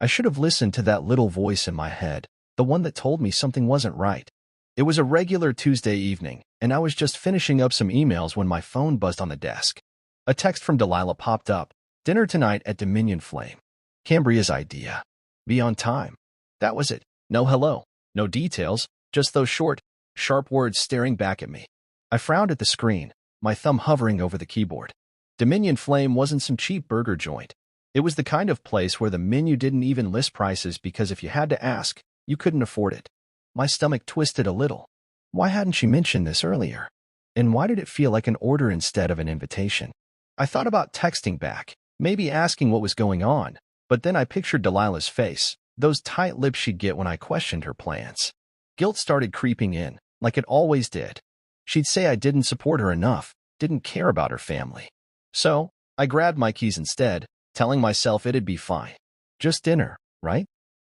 I should have listened to that little voice in my head, the one that told me something wasn't right. It was a regular Tuesday evening, and I was just finishing up some emails when my phone buzzed on the desk. A text from Delilah popped up. Dinner tonight at Dominion Flame. Cambria's idea. Be on time. That was it. No hello, no details, just those short, sharp words staring back at me. I frowned at the screen, my thumb hovering over the keyboard. Dominion Flame wasn't some cheap burger joint. It was the kind of place where the menu didn't even list prices because if you had to ask, you couldn't afford it. My stomach twisted a little. Why hadn't she mentioned this earlier? And why did it feel like an order instead of an invitation? I thought about texting back, maybe asking what was going on, but then I pictured Delilah's face, those tight lips she'd get when I questioned her plans. Guilt started creeping in, like it always did. She'd say I didn't support her enough, didn't care about her family. So, I grabbed my keys instead, telling myself it'd be fine. Just dinner, right?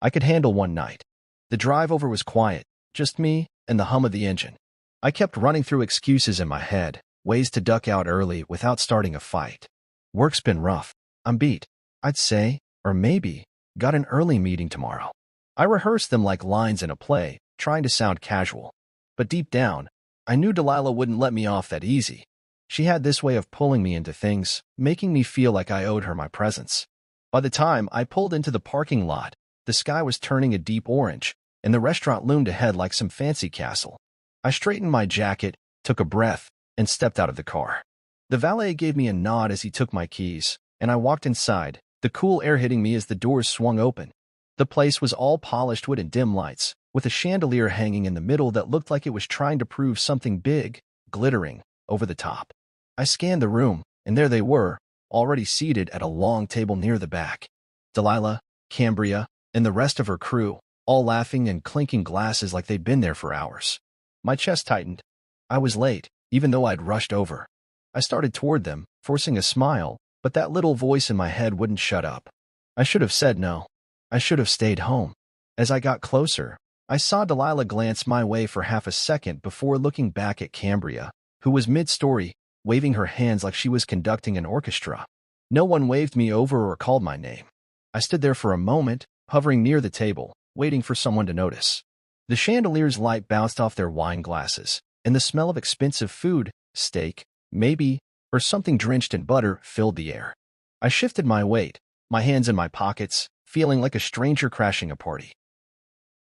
I could handle one night. The drive over was quiet, just me and the hum of the engine. I kept running through excuses in my head, ways to duck out early without starting a fight. Work's been rough. I'm beat, I'd say, or maybe, got an early meeting tomorrow. I rehearsed them like lines in a play, trying to sound casual. But deep down, I knew Delilah wouldn't let me off that easy. She had this way of pulling me into things, making me feel like I owed her my presence. By the time I pulled into the parking lot, the sky was turning a deep orange, and the restaurant loomed ahead like some fancy castle. I straightened my jacket, took a breath, and stepped out of the car. The valet gave me a nod as he took my keys, and I walked inside, the cool air hitting me as the doors swung open. The place was all polished wood and dim lights, with a chandelier hanging in the middle that looked like it was trying to prove something big, glittering, over the top. I scanned the room, and there they were, already seated at a long table near the back. Delilah, Cambria, and the rest of her crew, all laughing and clinking glasses like they'd been there for hours. My chest tightened. I was late, even though I'd rushed over. I started toward them, forcing a smile, but that little voice in my head wouldn't shut up. I should have said no. I should have stayed home. As I got closer, I saw Delilah glance my way for half a second before looking back at Cambria, who was mid-story, waving her hands like she was conducting an orchestra. No one waved me over or called my name. I stood there for a moment, hovering near the table, waiting for someone to notice. The chandelier's light bounced off their wine glasses, and the smell of expensive food, steak, maybe, or something drenched in butter, filled the air. I shifted my weight, my hands in my pockets, feeling like a stranger crashing a party.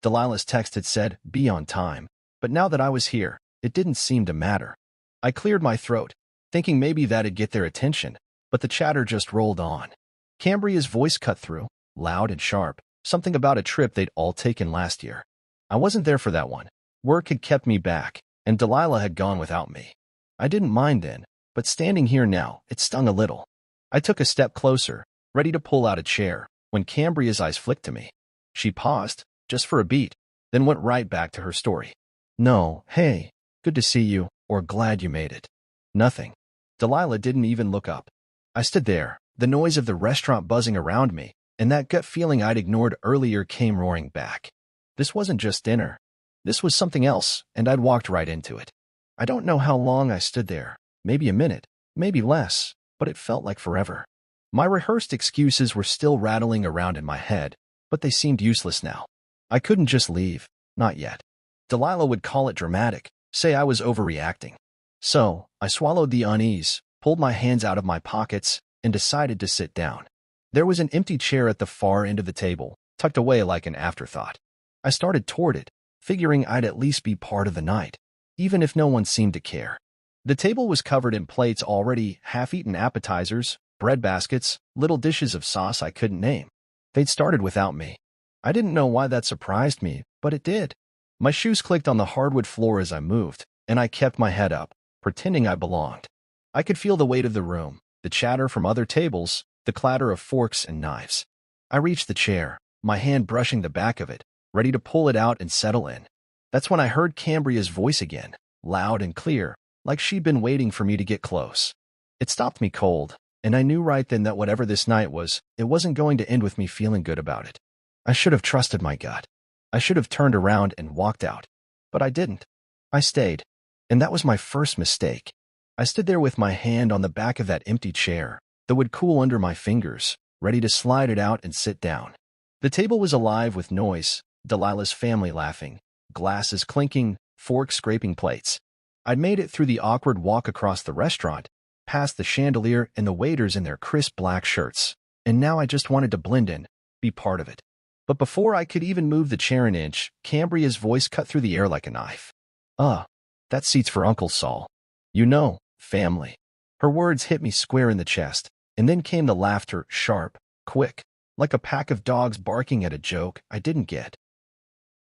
Delilah's text had said, "Be on time," but now that I was here, it didn't seem to matter. I cleared my throat, thinking maybe that'd get their attention, but the chatter just rolled on. Cambria's voice cut through, loud and sharp, something about a trip they'd all taken last year. I wasn't there for that one. Work had kept me back, and Delilah had gone without me. I didn't mind then, but standing here now, it stung a little. I took a step closer, ready to pull out a chair, when Cambria's eyes flicked to me. She paused, just for a beat, then went right back to her story. "No, hey, good to see you, or glad you made it." Nothing. Delilah didn't even look up. I stood there, the noise of the restaurant buzzing around me, and that gut feeling I'd ignored earlier came roaring back. This wasn't just dinner. This was something else, and I'd walked right into it. I don't know how long I stood there, maybe a minute, maybe less, but it felt like forever. My rehearsed excuses were still rattling around in my head, but they seemed useless now. I couldn't just leave, not yet. Delilah would call it dramatic, say I was overreacting. So, I swallowed the unease, pulled my hands out of my pockets, and decided to sit down. There was an empty chair at the far end of the table, tucked away like an afterthought. I started toward it, figuring I'd at least be part of the night, even if no one seemed to care. The table was covered in plates already, half-eaten appetizers, bread baskets, little dishes of sauce I couldn't name. They'd started without me. I didn't know why that surprised me, but it did. My shoes clicked on the hardwood floor as I moved, and I kept my head up, pretending I belonged. I could feel the weight of the room, the chatter from other tables, the clatter of forks and knives. I reached the chair, my hand brushing the back of it, ready to pull it out and settle in. That's when I heard Cambria's voice again, loud and clear, like she'd been waiting for me to get close. It stopped me cold, and I knew right then that whatever this night was, it wasn't going to end with me feeling good about it. I should have trusted my gut. I should have turned around and walked out. But I didn't. I stayed. And that was my first mistake. I stood there with my hand on the back of that empty chair, that would cool under my fingers, ready to slide it out and sit down. The table was alive with noise, Delilah's family laughing, glasses clinking, forks scraping plates. I'd made it through the awkward walk across the restaurant, past the chandelier and the waiters in their crisp black shirts, and now I just wanted to blend in, be part of it. But before I could even move the chair an inch, Cambria's voice cut through the air like a knife. That seat's for Uncle Saul. You know, family. Her words hit me square in the chest, and then came the laughter, sharp, quick, like a pack of dogs barking at a joke I didn't get.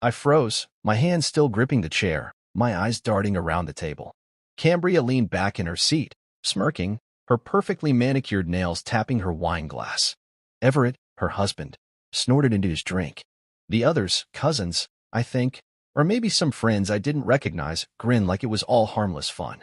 I froze, my hands still gripping the chair, my eyes darting around the table. Cambria leaned back in her seat, smirking, her perfectly manicured nails tapping her wine glass. Everett, her husband, snorted into his drink. The others, cousins, I think, or maybe some friends I didn't recognize, grinned like it was all harmless fun.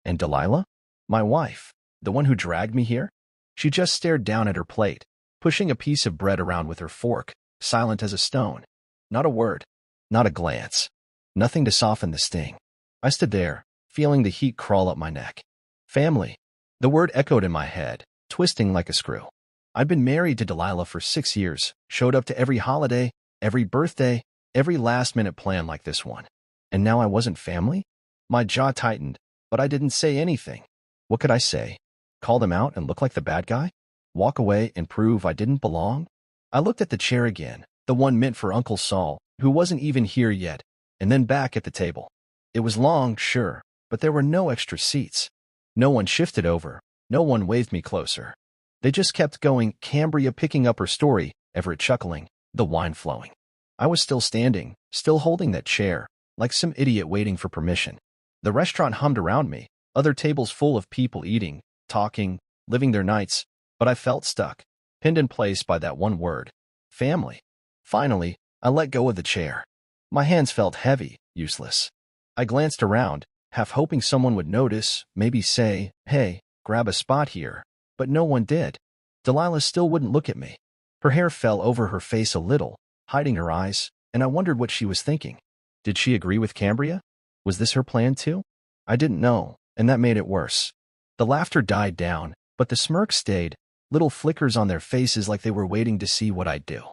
And Delilah? My wife, the one who dragged me here? She just stared down at her plate, pushing a piece of bread around with her fork, silent as a stone. Not a word, not a glance, nothing to soften the sting. I stood there, feeling the heat crawl up my neck. Family. The word echoed in my head, twisting like a screw. I'd been married to Delilah for 6 years, showed up to every holiday, every birthday, every last-minute plan like this one. And now I wasn't family? My jaw tightened, but I didn't say anything. What could I say? Call them out and look like the bad guy? Walk away and prove I didn't belong? I looked at the chair again, the one meant for Uncle Saul, who wasn't even here yet, and then back at the table. It was long, sure, but there were no extra seats. No one shifted over, no one waved me closer. They just kept going, Cambria picking up her story, Everett chuckling, the wine flowing. I was still standing, still holding that chair, like some idiot waiting for permission. The restaurant hummed around me, other tables full of people eating, talking, living their nights, but I felt stuck, pinned in place by that one word, family. Finally, I let go of the chair. My hands felt heavy, useless. I glanced around, half hoping someone would notice, maybe say, hey, grab a spot here, but no one did. Delilah still wouldn't look at me. Her hair fell over her face a little, hiding her eyes, and I wondered what she was thinking. Did she agree with Cambria? Was this her plan too? I didn't know, and that made it worse. The laughter died down, but the smirk stayed, little flickers on their faces like they were waiting to see what I'd do.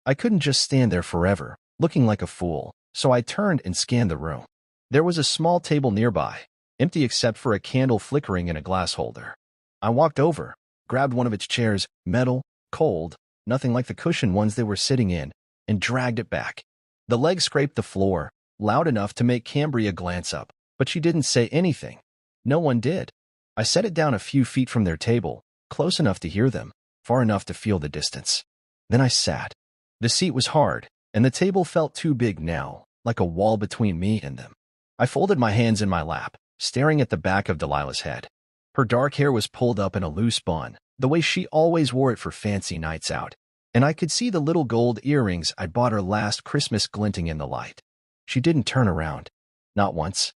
I couldn't just stand there forever, looking like a fool, so I turned and scanned the room. There was a small table nearby, empty except for a candle flickering in a glass holder. I walked over, grabbed one of its chairs, metal, cold, nothing like the cushioned ones they were sitting in, and dragged it back. The leg scraped the floor, loud enough to make Cambria glance up, but she didn't say anything. No one did. I set it down a few feet from their table, close enough to hear them, far enough to feel the distance. Then I sat. The seat was hard, and the table felt too big now, like a wall between me and them. I folded my hands in my lap, staring at the back of Delilah's head. Her dark hair was pulled up in a loose bun, the way she always wore it for fancy nights out, and I could see the little gold earrings I'd bought her last Christmas glinting in the light. She didn't turn around. Not once.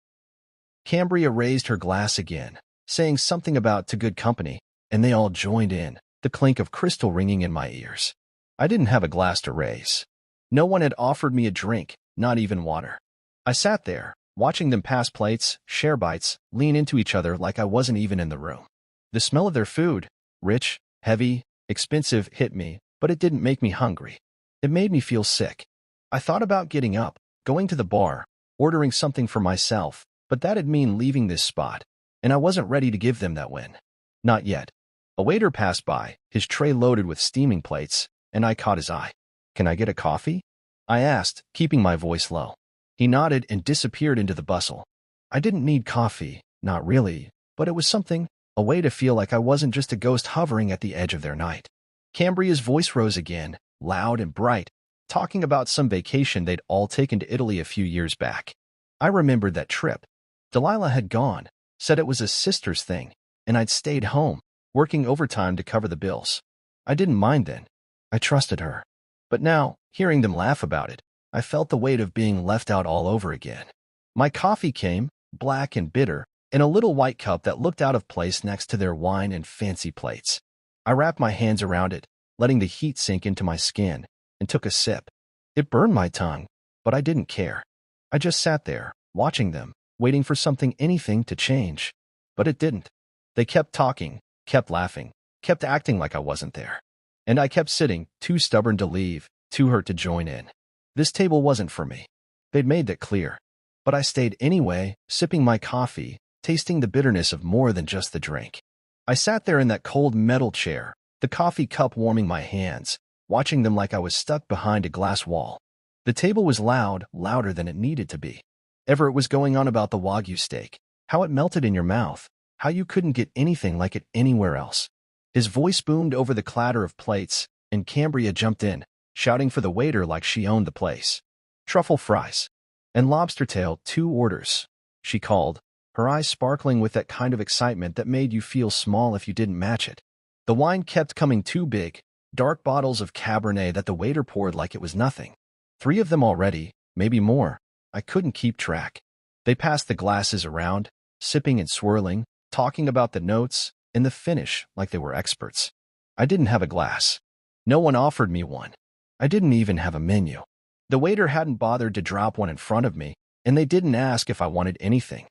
Cambria raised her glass again, saying something about to good company, and they all joined in, the clink of crystal ringing in my ears. I didn't have a glass to raise. No one had offered me a drink, not even water. I sat there, watching them pass plates, share bites, lean into each other like I wasn't even in the room. The smell of their food, rich, heavy, expensive, hit me, but it didn't make me hungry. It made me feel sick. I thought about getting up, going to the bar, ordering something for myself, but that'd mean leaving this spot, and I wasn't ready to give them that win. Not yet. A waiter passed by, his tray loaded with steaming plates, and I caught his eye. "Can I get a coffee?" I asked, keeping my voice low. He nodded and disappeared into the bustle. I didn't need coffee, not really, but it was something, a way to feel like I wasn't just a ghost hovering at the edge of their night. Cambria's voice rose again, loud and bright, talking about some vacation they'd all taken to Italy a few years back. I remembered that trip. Delilah had gone, said it was a sister's thing, and I'd stayed home, working overtime to cover the bills. I didn't mind then. I trusted her. But now, hearing them laugh about it, I felt the weight of being left out all over again. My coffee came, black and bitter, in a little white cup that looked out of place next to their wine and fancy plates. I wrapped my hands around it, letting the heat sink into my skin, and took a sip. It burned my tongue, but I didn't care. I just sat there, watching them, waiting for anything to change. But it didn't. They kept talking, kept laughing, kept acting like I wasn't there. And I kept sitting, too stubborn to leave, too hurt to join in. This table wasn't for me. They'd made that clear. But I stayed anyway, sipping my coffee, tasting the bitterness of more than just the drink. I sat there in that cold metal chair, the coffee cup warming my hands, watching them like I was stuck behind a glass wall. The table was loud, louder than it needed to be. Everett was going on about the Wagyu steak, how it melted in your mouth, how you couldn't get anything like it anywhere else. His voice boomed over the clatter of plates, and Cambria jumped in, shouting for the waiter like she owned the place. "Truffle fries. And lobster tail, 2 orders," she called, her eyes sparkling with that kind of excitement that made you feel small if you didn't match it. The wine kept coming, 2 big, dark bottles of Cabernet that the waiter poured like it was nothing. 3 of them already, maybe more. I couldn't keep track. They passed the glasses around, sipping and swirling, talking about the notes and the finish like they were experts. I didn't have a glass. No one offered me one. I didn't even have a menu. The waiter hadn't bothered to drop one in front of me, and they didn't ask if I wanted anything.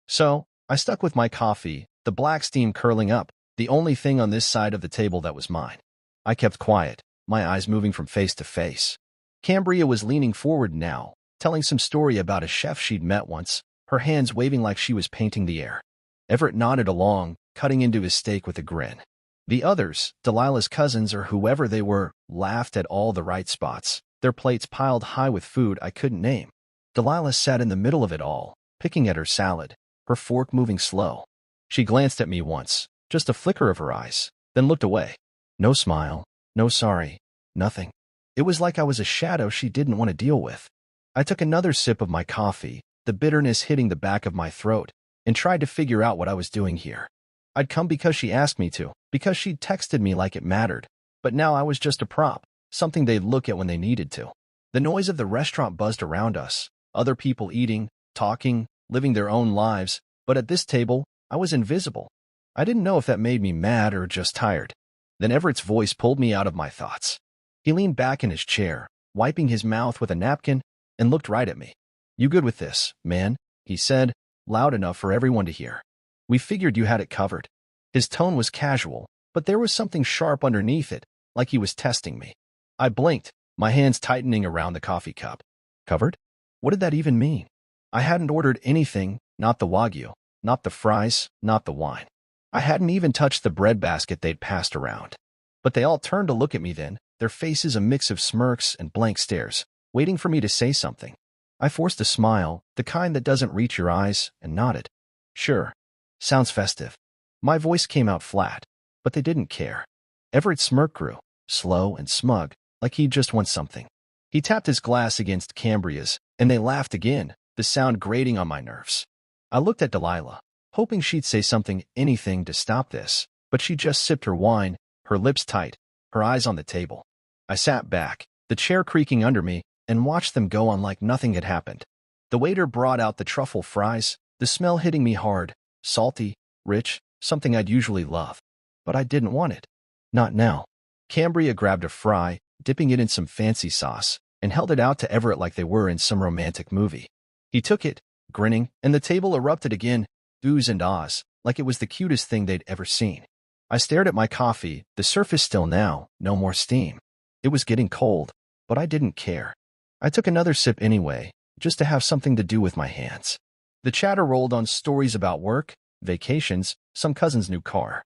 So, I stuck with my coffee, the black steam curling up, the only thing on this side of the table that was mine. I kept quiet, my eyes moving from face to face. Cambria was leaning forward now, telling some story about a chef she'd met once, her hands waving like she was painting the air. Everett nodded along, cutting into his steak with a grin. The others, Delilah's cousins or whoever they were, laughed at all the right spots, their plates piled high with food I couldn't name. Delilah sat in the middle of it all, picking at her salad, her fork moving slow. She glanced at me once, just a flicker of her eyes, then looked away. No smile, no sorry, nothing. It was like I was a shadow she didn't want to deal with. I took another sip of my coffee, the bitterness hitting the back of my throat, and tried to figure out what I was doing here. I'd come because she asked me to, because she'd texted me like it mattered, but now I was just a prop, something they'd look at when they needed to. The noise of the restaurant buzzed around us, other people eating, talking, living their own lives, but at this table, I was invisible. I didn't know if that made me mad or just tired. Then Everett's voice pulled me out of my thoughts. He leaned back in his chair, wiping his mouth with a napkin, and looked right at me. "You good with this, man?" he said, loud enough for everyone to hear. "We figured you had it covered." His tone was casual, but there was something sharp underneath it, like he was testing me. I blinked, my hands tightening around the coffee cup. Covered? What did that even mean? I hadn't ordered anything, not the Wagyu, not the fries, not the wine. I hadn't even touched the breadbasket they'd passed around. But they all turned to look at me then, their faces a mix of smirks and blank stares, waiting for me to say something. I forced a smile, the kind that doesn't reach your eyes, and nodded. "Sure. Sounds festive." My voice came out flat, but they didn't care. Everett's smirk grew, slow and smug, like he'd just won something. He tapped his glass against Cambria's, and they laughed again, the sound grating on my nerves. I looked at Delilah, hoping she'd say something, anything to stop this, but she just sipped her wine, her lips tight, her eyes on the table. I sat back, the chair creaking under me, and watched them go on like nothing had happened. The waiter brought out the truffle fries, the smell hitting me hard, salty, rich, something I'd usually love. But I didn't want it. Not now. Cambria grabbed a fry, dipping it in some fancy sauce, and held it out to Everett like they were in some romantic movie. He took it, grinning, and the table erupted again, oohs and ahs, like it was the cutest thing they'd ever seen. I stared at my coffee, the surface still now, no more steam. It was getting cold, but I didn't care. I took another sip anyway, just to have something to do with my hands. The chatter rolled on stories about work, vacations, some cousin's new car.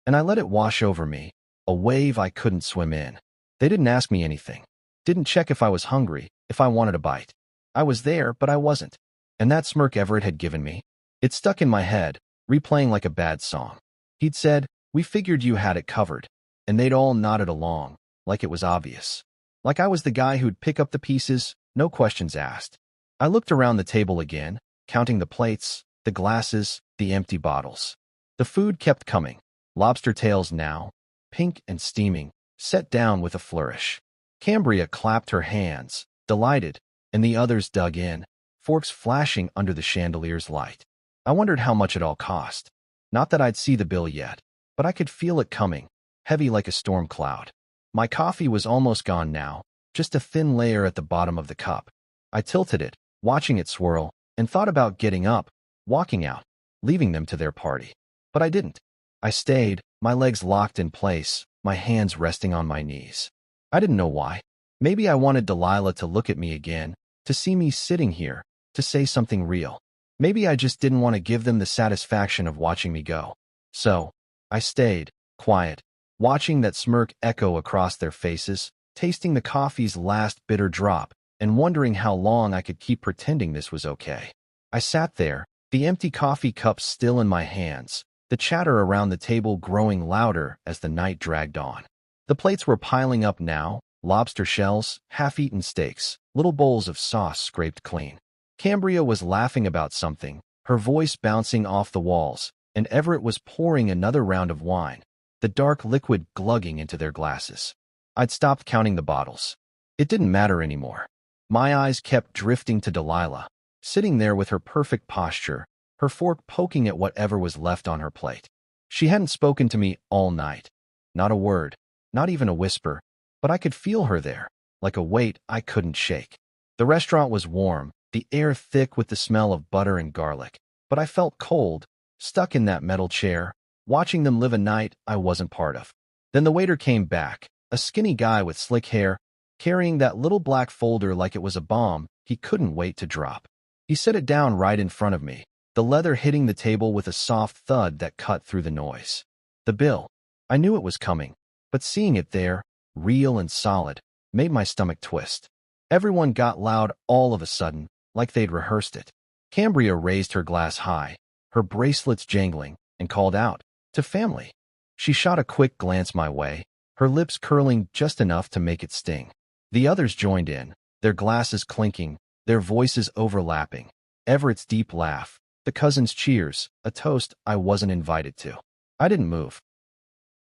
And I let it wash over me, a wave I couldn't swim in. They didn't ask me anything. Didn't check if I was hungry, if I wanted a bite. I was there, but I wasn't. And that smirk Everett had given me, it stuck in my head, replaying like a bad song. He'd said, "We figured you had it covered," and they'd all nodded along, like it was obvious. Like I was the guy who'd pick up the pieces, no questions asked. I looked around the table again, counting the plates, the glasses, the empty bottles. The food kept coming. Lobster tails now, pink and steaming, set down with a flourish. Cambria clapped her hands, delighted, and the others dug in, forks flashing under the chandelier's light. I wondered how much it all cost. Not that I'd see the bill yet, but I could feel it coming, heavy like a storm cloud. My coffee was almost gone now, just a thin layer at the bottom of the cup. I tilted it, watching it swirl, and thought about getting up, walking out, leaving them to their party. But I didn't. I stayed, my legs locked in place, my hands resting on my knees. I didn't know why. Maybe I wanted Delilah to look at me again, to see me sitting here, to say something real. Maybe I just didn't want to give them the satisfaction of watching me go. So, I stayed, quiet, watching that smirk echo across their faces, tasting the coffee's last bitter drop, and wondering how long I could keep pretending this was okay. I sat there, the empty coffee cup still in my hands, the chatter around the table growing louder as the night dragged on. The plates were piling up now, lobster shells, half-eaten steaks, little bowls of sauce scraped clean. Cambria was laughing about something, her voice bouncing off the walls, and Everett was pouring another round of wine, the dark liquid glugging into their glasses. I'd stopped counting the bottles. It didn't matter anymore. My eyes kept drifting to Delilah, sitting there with her perfect posture, her fork poking at whatever was left on her plate. She hadn't spoken to me all night. Not a word, not even a whisper, but I could feel her there, like a weight I couldn't shake. The restaurant was warm, the air thick with the smell of butter and garlic, but I felt cold, stuck in that metal chair, watching them live a night I wasn't part of. Then the waiter came back, a skinny guy with slick hair, carrying that little black folder like it was a bomb he couldn't wait to drop. He set it down right in front of me, the leather hitting the table with a soft thud that cut through the noise. The bill. I knew it was coming, but seeing it there, real and solid, made my stomach twist. Everyone got loud all of a sudden, like they'd rehearsed it. Cambria raised her glass high, her bracelets jangling, and called out, "To family." She shot a quick glance my way, her lips curling just enough to make it sting. The others joined in, their glasses clinking, their voices overlapping. Everett's deep laugh, the cousins' cheers, a toast I wasn't invited to. I didn't move.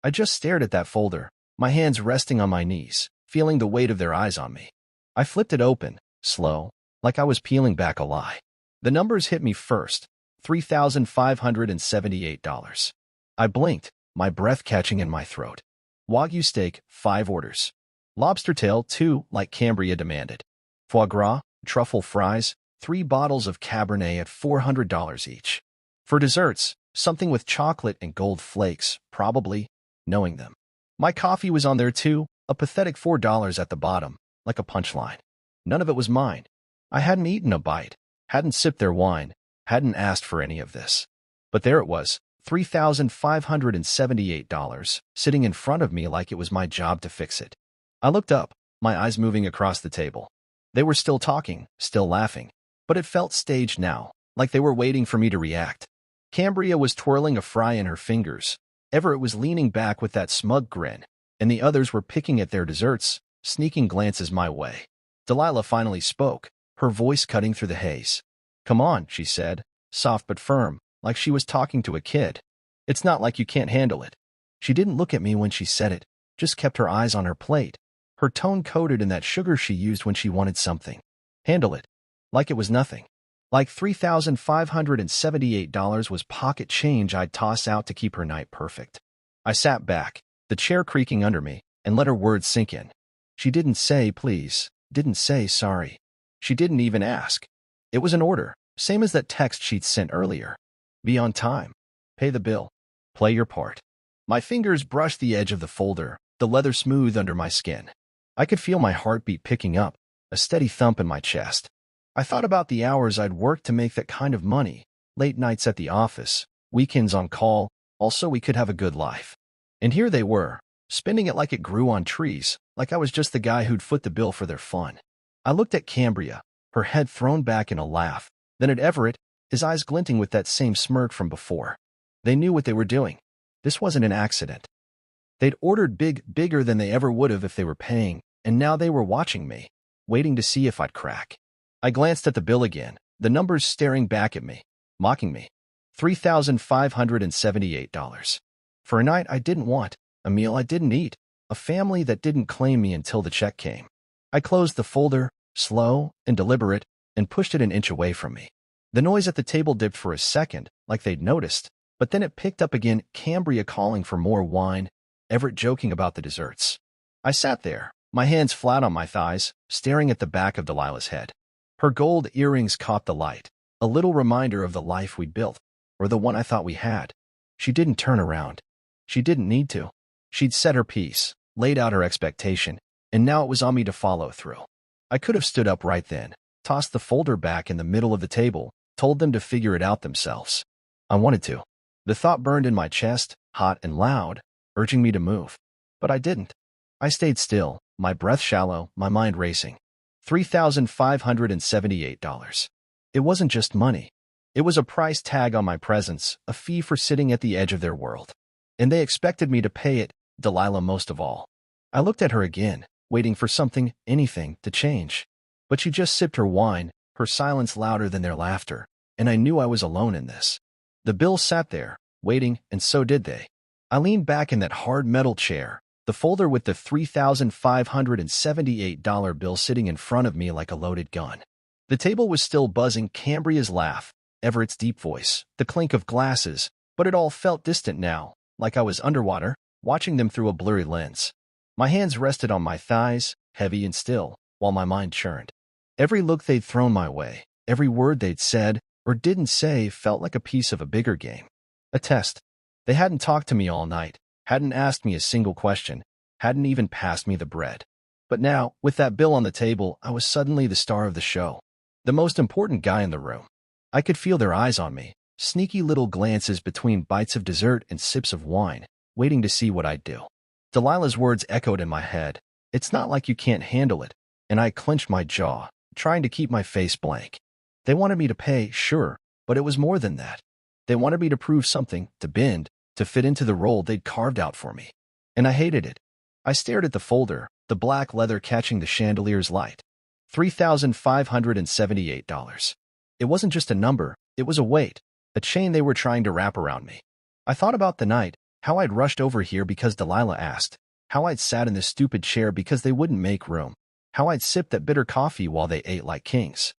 I just stared at that folder, my hands resting on my knees, feeling the weight of their eyes on me. I flipped it open, slow, like I was peeling back a lie. The numbers hit me first, $3,578. I blinked, my breath catching in my throat. Wagyu steak, 5 orders. Lobster tail, 2, like Cambria demanded. Foie gras, truffle fries, 3 bottles of Cabernet at $400 each. For desserts, something with chocolate and gold flakes, probably, knowing them. My coffee was on there too, a pathetic $4 at the bottom, like a punchline. None of it was mine. I hadn't eaten a bite, hadn't sipped their wine, hadn't asked for any of this. But there it was, $3,578, sitting in front of me like it was my job to fix it. I looked up, my eyes moving across the table. They were still talking, still laughing, but it felt staged now, like they were waiting for me to react. Cambria was twirling a fry in her fingers, Everett was leaning back with that smug grin, and the others were picking at their desserts, sneaking glances my way. Delilah finally spoke, her voice cutting through the haze. "Come on," she said, soft but firm, like she was talking to a kid. "It's not like you can't handle it." She didn't look at me when she said it, just kept her eyes on her plate, her tone coated in that sugar she used when she wanted something. Handle it. Like it was nothing. Like $3,578 was pocket change I'd toss out to keep her night perfect. I sat back, the chair creaking under me, and let her words sink in. She didn't say please, didn't say sorry. She didn't even ask. It was an order, same as that text she'd sent earlier. Be on time. Pay the bill. Play your part. My fingers brushed the edge of the folder, the leather smooth under my skin. I could feel my heartbeat picking up, a steady thump in my chest. I thought about the hours I'd worked to make that kind of money, late nights at the office, weekends on call, also we could have a good life. And here they were, spending it like it grew on trees, like I was just the guy who'd foot the bill for their fun. I looked at Cambria, her head thrown back in a laugh, then at Everett, his eyes glinting with that same smirk from before. They knew what they were doing. This wasn't an accident. They'd ordered bigger than they ever would have if they were paying, and now they were watching me, waiting to see if I'd crack. I glanced at the bill again, the numbers staring back at me, mocking me. $3,578. For a night I didn't want, a meal I didn't eat, a family that didn't claim me until the check came. I closed the folder, slow and deliberate, and pushed it an inch away from me. The noise at the table dipped for a second, like they'd noticed, but then it picked up again, Cambria calling for more wine, Everett joking about the desserts. I sat there, my hands flat on my thighs, staring at the back of Delilah's head. Her gold earrings caught the light, a little reminder of the life we'd built, or the one I thought we had. She didn't turn around. She didn't need to. She'd said her piece, laid out her expectation, and now it was on me to follow through. I could have stood up right then, tossed the folder back in the middle of the table, told them to figure it out themselves. I wanted to. The thought burned in my chest, hot and loud, urging me to move. But I didn't. I stayed still, my breath shallow, my mind racing. $3,578. It wasn't just money. It was a price tag on my presence, a fee for sitting at the edge of their world. And they expected me to pay it, Delilah most of all. I looked at her again, waiting for something, anything, to change. But she just sipped her wine, her silence louder than their laughter, and I knew I was alone in this. The bill sat there, waiting, and so did they. I leaned back in that hard metal chair, the folder with the $3,578 bill sitting in front of me like a loaded gun. The table was still buzzing, Cambria's laugh, Everett's deep voice, the clink of glasses, but it all felt distant now, like I was underwater, watching them through a blurry lens. My hands rested on my thighs, heavy and still, while my mind churned. Every look they'd thrown my way, every word they'd said or didn't say felt like a piece of a bigger game. A test. They hadn't talked to me all night, hadn't asked me a single question, hadn't even passed me the bread. But now, with that bill on the table, I was suddenly the star of the show. The most important guy in the room. I could feel their eyes on me, sneaky little glances between bites of dessert and sips of wine, waiting to see what I'd do. Delilah's words echoed in my head. It's not like you can't handle it, and I clenched my jaw, trying to keep my face blank. They wanted me to pay, sure, but it was more than that. They wanted me to prove something, to bend, to fit into the role they'd carved out for me. And I hated it. I stared at the folder, the black leather catching the chandelier's light. $3,578. It wasn't just a number, it was a weight, a chain they were trying to wrap around me. I thought about the night, how I'd rushed over here because Delilah asked, how I'd sat in this stupid chair because they wouldn't make room, how I'd sipped that bitter coffee while they ate like kings.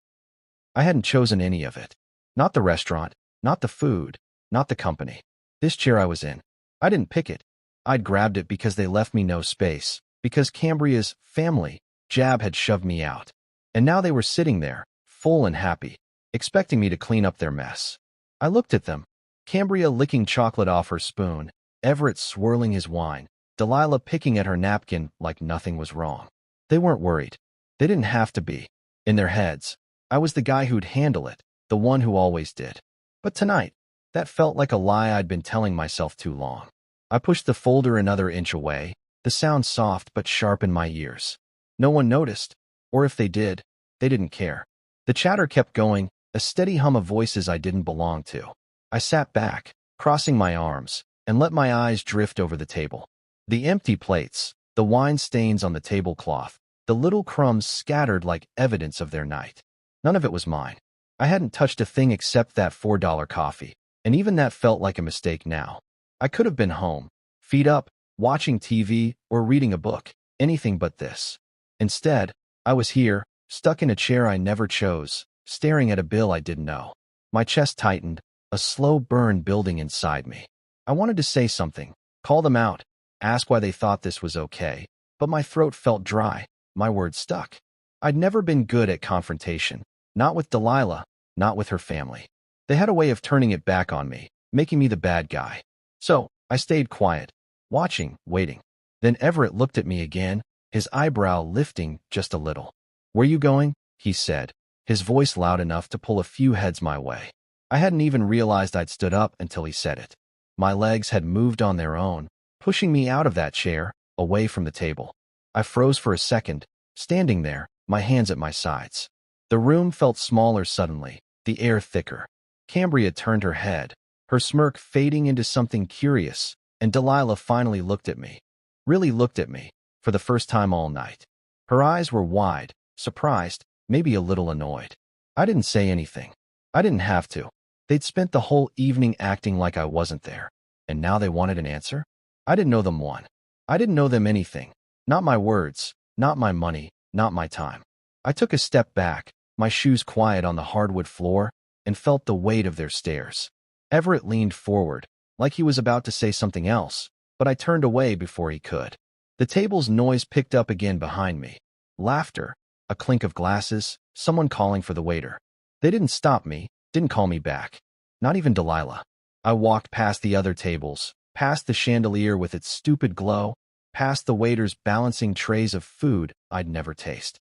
I hadn't chosen any of it. Not the restaurant, not the food, not the company. This chair I was in. I didn't pick it. I'd grabbed it because they left me no space, because Cambria's family, Jab, had shoved me out. And now they were sitting there, full and happy, expecting me to clean up their mess. I looked at them. Cambria licking chocolate off her spoon, Everett swirling his wine, Delilah picking at her napkin like nothing was wrong. They weren't worried. They didn't have to be. In their heads, I was the guy who'd handle it, the one who always did. But tonight, that felt like a lie I'd been telling myself too long. I pushed the folder another inch away, the sound soft but sharp in my ears. No one noticed, or if they did, they didn't care. The chatter kept going, a steady hum of voices I didn't belong to. I sat back, crossing my arms, and let my eyes drift over the table. The empty plates, the wine stains on the tablecloth, the little crumbs scattered like evidence of their night. None of it was mine. I hadn't touched a thing except that $4 coffee, and even that felt like a mistake now. I could have been home, feet up, watching TV, or reading a book, anything but this. Instead, I was here, stuck in a chair I never chose, staring at a bill I didn't know. My chest tightened, a slow burn building inside me. I wanted to say something, call them out, ask why they thought this was okay, but my throat felt dry, my words stuck. I'd never been good at confrontation, not with Delilah, not with her family. They had a way of turning it back on me, making me the bad guy. So, I stayed quiet, watching, waiting. Then Everett looked at me again, his eyebrow lifting just a little. "Where you going?" he said, his voice loud enough to pull a few heads my way. I hadn't even realized I'd stood up until he said it. My legs had moved on their own, pushing me out of that chair, away from the table. I froze for a second, standing there, my hands at my sides. The room felt smaller suddenly, the air thicker. Cambria turned her head, her smirk fading into something curious, and Delilah finally looked at me. Really looked at me, for the first time all night. Her eyes were wide, surprised, maybe a little annoyed. I didn't say anything. I didn't have to. They'd spent the whole evening acting like I wasn't there, and now they wanted an answer? I didn't know them one. I didn't know them anything. Not my words, not my money, not my time. I took a step back, my shoes quiet on the hardwood floor, and felt the weight of their stares. Everett leaned forward, like he was about to say something else, but I turned away before he could. The table's noise picked up again behind me. Laughter, a clink of glasses, someone calling for the waiter. They didn't stop me, didn't call me back. Not even Delilah. I walked past the other tables, past the chandelier with its stupid glow, past the waiters balancing trays of food I'd never tasted.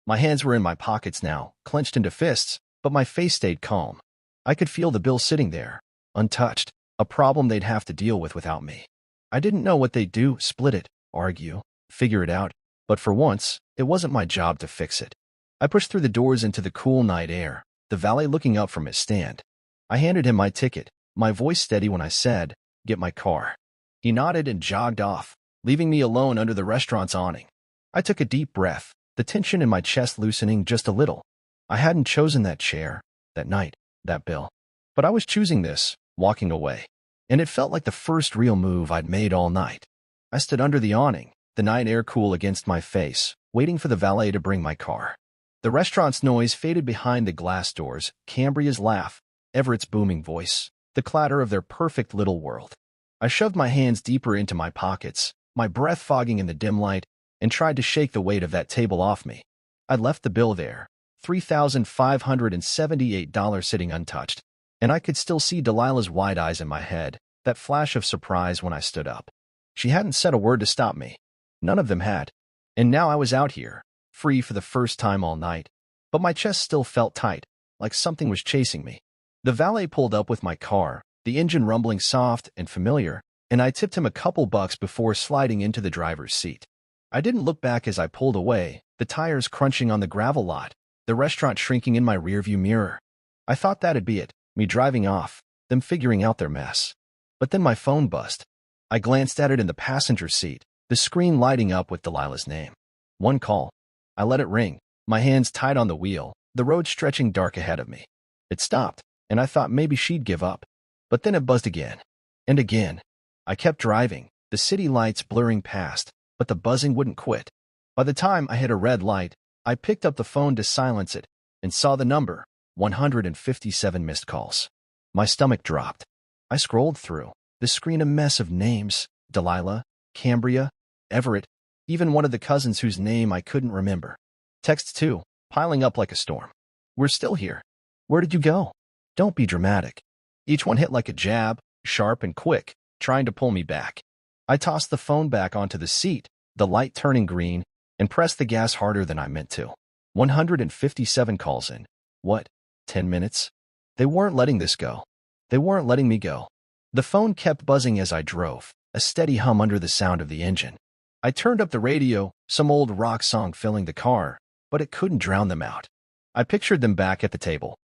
My hands were in my pockets now, clenched into fists, but my face stayed calm. I could feel the bill sitting there, untouched, a problem they'd have to deal with without me. I didn't know what they'd do, split it, argue, figure it out, but for once, it wasn't my job to fix it. I pushed through the doors into the cool night air, the valet looking up from his stand. I handed him my ticket, my voice steady when I said, "Get my car." He nodded and jogged off, leaving me alone under the restaurant's awning. I took a deep breath, the tension in my chest loosening just a little. I hadn't chosen that chair, that night, that bill. But I was choosing this, walking away. And it felt like the first real move I'd made all night. I stood under the awning, the night air cool against my face, waiting for the valet to bring my car. The restaurant's noise faded behind the glass doors, Cambria's laugh, Everett's booming voice, the clatter of their perfect little world. I shoved my hands deeper into my pockets, my breath fogging in the dim light, and tried to shake the weight of that table off me. I'd left the bill there, $3,578 sitting untouched, and I could still see Delilah's wide eyes in my head, that flash of surprise when I stood up. She hadn't said a word to stop me. None of them had. And now I was out here, free for the first time all night. But my chest still felt tight, like something was chasing me. The valet pulled up with my car, the engine rumbling soft and familiar, and I tipped him a couple bucks before sliding into the driver's seat. I didn't look back as I pulled away, the tires crunching on the gravel lot, the restaurant shrinking in my rearview mirror. I thought that'd be it, me driving off, them figuring out their mess. But then my phone buzzed. I glanced at it in the passenger seat, the screen lighting up with Delilah's name. One call. I let it ring, my hands tight on the wheel, the road stretching dark ahead of me. It stopped, and I thought maybe she'd give up. But then it buzzed again. And again. I kept driving, the city lights blurring past, but the buzzing wouldn't quit. By the time I hit a red light, I picked up the phone to silence it, and saw the number, 157 missed calls. My stomach dropped. I scrolled through, the screen a mess of names, Delilah, Cambria, Everett, even one of the cousins whose name I couldn't remember. Texts too, piling up like a storm. "We're still here. Where did you go? Don't be dramatic." Each one hit like a jab, sharp and quick, trying to pull me back. I tossed the phone back onto the seat, the light turning green, and pressed the gas harder than I meant to. 157 calls in. What, 10 minutes? They weren't letting this go. They weren't letting me go. The phone kept buzzing as I drove, a steady hum under the sound of the engine. I turned up the radio, some old rock song filling the car, but it couldn't drown them out. I pictured them back at the table.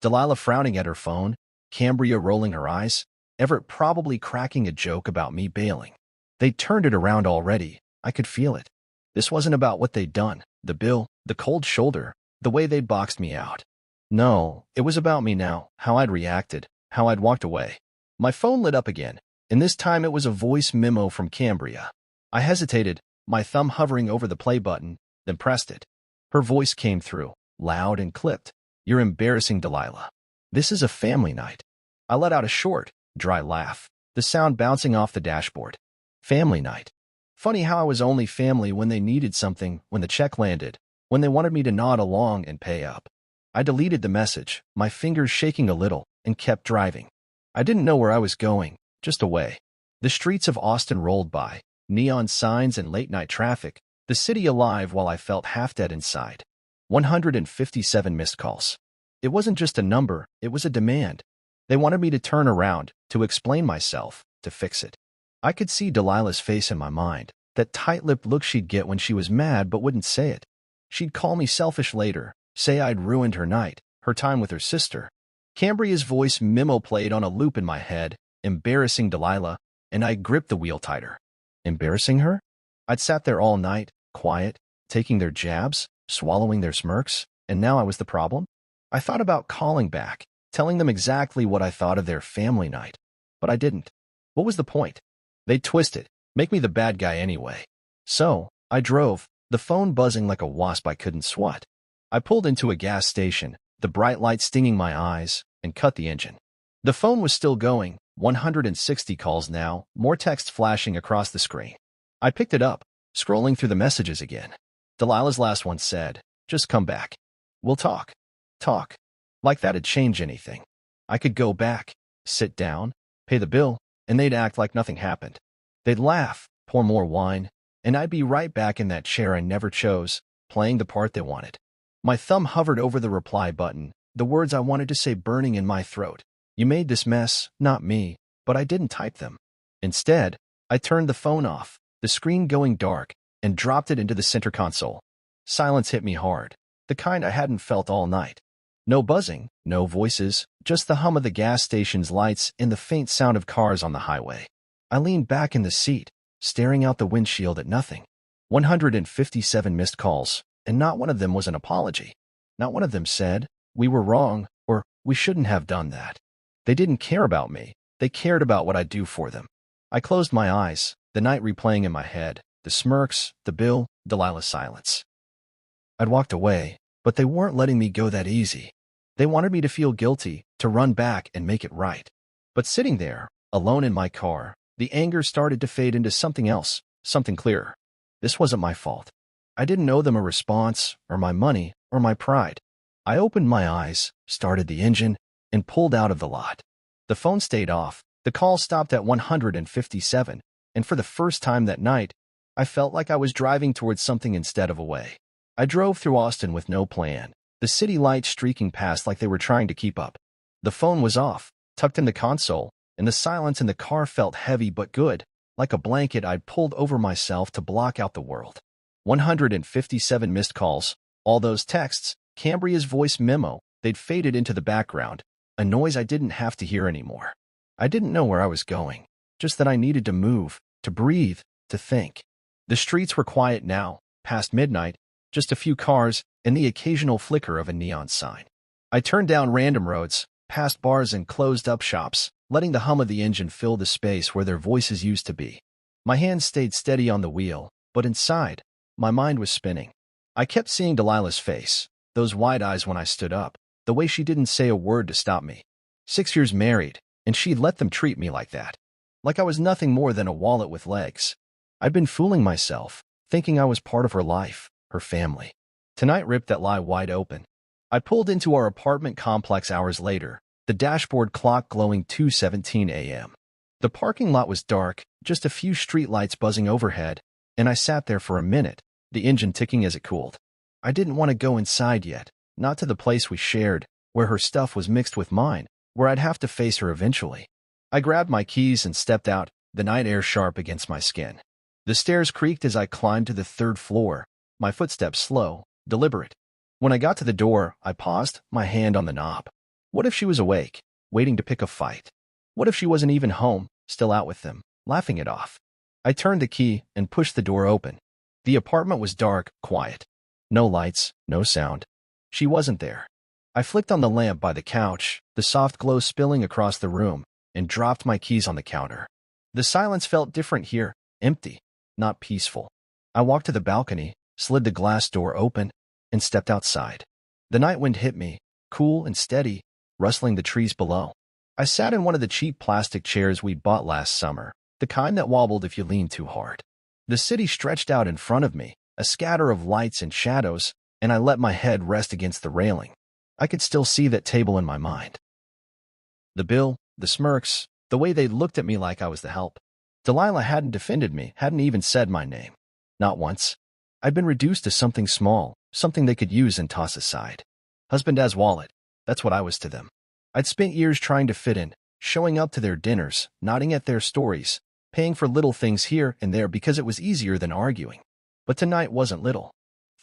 Delilah frowning at her phone, Cambria rolling her eyes, Everett probably cracking a joke about me bailing. They'd turned it around already. I could feel it. This wasn't about what they'd done, the bill, the cold shoulder, the way they'd boxed me out. No, it was about me now, how I'd reacted, how I'd walked away. My phone lit up again, and this time it was a voice memo from Cambria. I hesitated, my thumb hovering over the play button, then pressed it. Her voice came through, loud and clipped. "You're embarrassing, Delilah. This is a family night." I let out a short, dry laugh, the sound bouncing off the dashboard. Family night. Funny how I was only family when they needed something, when the check landed, when they wanted me to nod along and pay up. I deleted the message, my fingers shaking a little, and kept driving. I didn't know where I was going, just away. The streets of Austin rolled by, neon signs and late-night traffic, the city alive while I felt half dead inside. 157 missed calls. It wasn't just a number, it was a demand. They wanted me to turn around, to explain myself, to fix it. I could see Delilah's face in my mind, that tight-lipped look she'd get when she was mad but wouldn't say it. She'd call me selfish later, say I'd ruined her night, her time with her sister. Cambria's voice memo played on a loop in my head, embarrassing Delilah, and I gripped the wheel tighter. Embarrassing her? I'd sat there all night, quiet, taking their jabs, swallowing their smirks, and now I was the problem? I thought about calling back, telling them exactly what I thought of their family night. But I didn't. What was the point? They'd twist it, make me the bad guy anyway. So, I drove, the phone buzzing like a wasp I couldn't swat. I pulled into a gas station, the bright light stinging my eyes, and cut the engine. The phone was still going, 160 calls now, more text flashing across the screen. I picked it up, scrolling through the messages again. Delilah's last one said, "Just come back. We'll talk." Talk. Like that'd change anything. I could go back, sit down, pay the bill, and they'd act like nothing happened. They'd laugh, pour more wine, and I'd be right back in that chair I never chose, playing the part they wanted. My thumb hovered over the reply button, the words I wanted to say burning in my throat. You made this mess, not me, but I didn't type them. Instead, I turned the phone off, the screen going dark, and dropped it into the center console. Silence hit me hard, the kind I hadn't felt all night. No buzzing, no voices, just the hum of the gas station's lights and the faint sound of cars on the highway. I leaned back in the seat, staring out the windshield at nothing. 157 missed calls, and not one of them was an apology. Not one of them said, "We were wrong," or "We shouldn't have done that." They didn't care about me. They cared about what I'd do for them. I closed my eyes, the night replaying in my head, the smirks, the bill, Delilah's silence. I'd walked away, but they weren't letting me go that easy. They wanted me to feel guilty, to run back and make it right. But sitting there, alone in my car, the anger started to fade into something else, something clearer. This wasn't my fault. I didn't owe them a response, or my money, or my pride. I opened my eyes, started the engine, and pulled out of the lot. The phone stayed off, the call stopped at 157, and for the first time that night, I felt like I was driving towards something instead of away. I drove through Austin with no plan, the city lights streaking past like they were trying to keep up. The phone was off, tucked in the console, and the silence in the car felt heavy but good, like a blanket I'd pulled over myself to block out the world. 157 missed calls, all those texts, Cambria's voice memo, they'd faded into the background, a noise I didn't have to hear anymore. I didn't know where I was going, just that I needed to move, to breathe, to think. The streets were quiet now, past midnight, just a few cars and the occasional flicker of a neon sign. I turned down random roads, past bars and closed-up shops, letting the hum of the engine fill the space where their voices used to be. My hands stayed steady on the wheel, but inside, my mind was spinning. I kept seeing Delilah's face, those wide eyes when I stood up, the way she didn't say a word to stop me. 6 years married, and she'd let them treat me like that. Like I was nothing more than a wallet with legs. I'd been fooling myself, thinking I was part of her life, her family. Tonight ripped that lie wide open. I pulled into our apartment complex hours later, the dashboard clock glowing 2:17 a.m. The parking lot was dark, just a few streetlights buzzing overhead, and I sat there for a minute, the engine ticking as it cooled. I didn't want to go inside yet, not to the place we shared, where her stuff was mixed with mine, where I'd have to face her eventually. I grabbed my keys and stepped out, the night air sharp against my skin. The stairs creaked as I climbed to the 3rd floor, my footsteps slow, deliberate. When I got to the door, I paused, my hand on the knob. What if she was awake, waiting to pick a fight? What if she wasn't even home, still out with them, laughing it off? I turned the key and pushed the door open. The apartment was dark, quiet. No lights, no sound. She wasn't there. I flicked on the lamp by the couch, the soft glow spilling across the room, and dropped my keys on the counter. The silence felt different here, empty, not peaceful. I walked to the balcony, slid the glass door open, and stepped outside. The night wind hit me, cool and steady, rustling the trees below. I sat in one of the cheap plastic chairs we bought last summer, the kind that wobbled if you leaned too hard. The city stretched out in front of me, a scatter of lights and shadows, and I let my head rest against the railing. I could still see that table in my mind. The bill, the smirks, the way they looked at me like I was the help. Delilah hadn't defended me, hadn't even said my name. Not once. I'd been reduced to something small, something they could use and toss aside. Husband as wallet, that's what I was to them. I'd spent years trying to fit in, showing up to their dinners, nodding at their stories, paying for little things here and there because it was easier than arguing. But tonight wasn't little.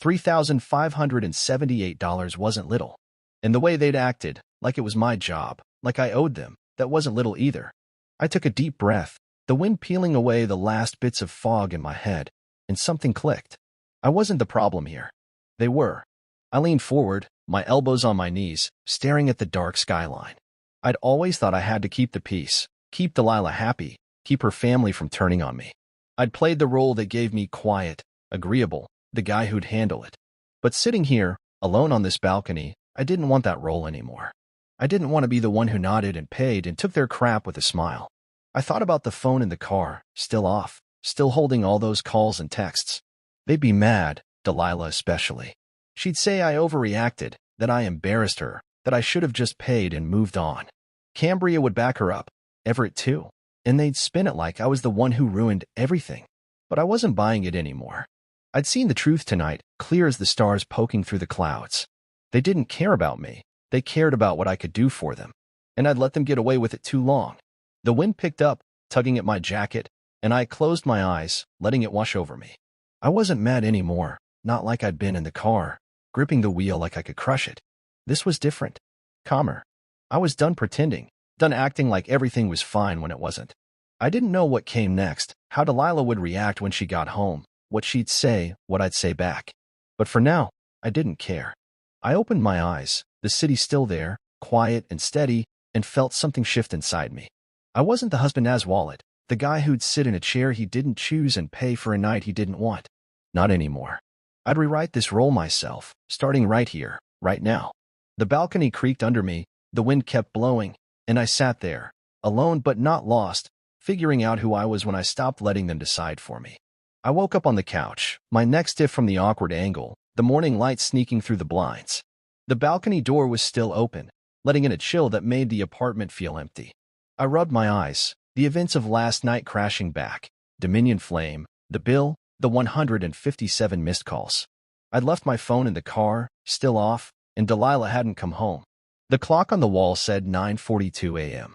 $3,578 wasn't little. And the way they'd acted, like it was my job, like I owed them, that wasn't little either. I took a deep breath, the wind peeling away the last bits of fog in my head, and something clicked. I wasn't the problem here. They were. I leaned forward, my elbows on my knees, staring at the dark skyline. I'd always thought I had to keep the peace, keep Delilah happy, keep her family from turning on me. I'd played the role that gave me quiet, agreeable, the guy who'd handle it. But sitting here, alone on this balcony, I didn't want that role anymore. I didn't want to be the one who nodded and paid and took their crap with a smile. I thought about the phone in the car, still off, still holding all those calls and texts. They'd be mad, Delilah especially. She'd say I overreacted, that I embarrassed her, that I should have just paid and moved on. Cambria would back her up, Everett too, and they'd spin it like I was the one who ruined everything. but I wasn't buying it anymore. I'd seen the truth tonight, clear as the stars poking through the clouds. They didn't care about me. They cared about what I could do for them. And I'd let them get away with it too long. The wind picked up, tugging at my jacket, and I closed my eyes, letting it wash over me. I wasn't mad anymore, not like I'd been in the car, gripping the wheel like I could crush it. This was different. Calmer. I was done pretending, done acting like everything was fine when it wasn't. I didn't know what came next, how Delilah would react when she got home, what she'd say, what I'd say back. But for now, I didn't care. I opened my eyes, the city still there, quiet and steady, and felt something shift inside me. I wasn't the husband as wallet, the guy who'd sit in a chair he didn't choose and pay for a night he didn't want. Not anymore. I'd rewrite this role myself, starting right here, right now. The balcony creaked under me, the wind kept blowing, and I sat there, alone but not lost, figuring out who I was when I stopped letting them decide for me. I woke up on the couch, my neck stiff from the awkward angle, the morning light sneaking through the blinds. The balcony door was still open, letting in a chill that made the apartment feel empty. I rubbed my eyes, the events of last night crashing back, Dominion flame, the bill, the 157 missed calls. I'd left my phone in the car, still off, and Delilah hadn't come home. The clock on the wall said 9:42 a.m.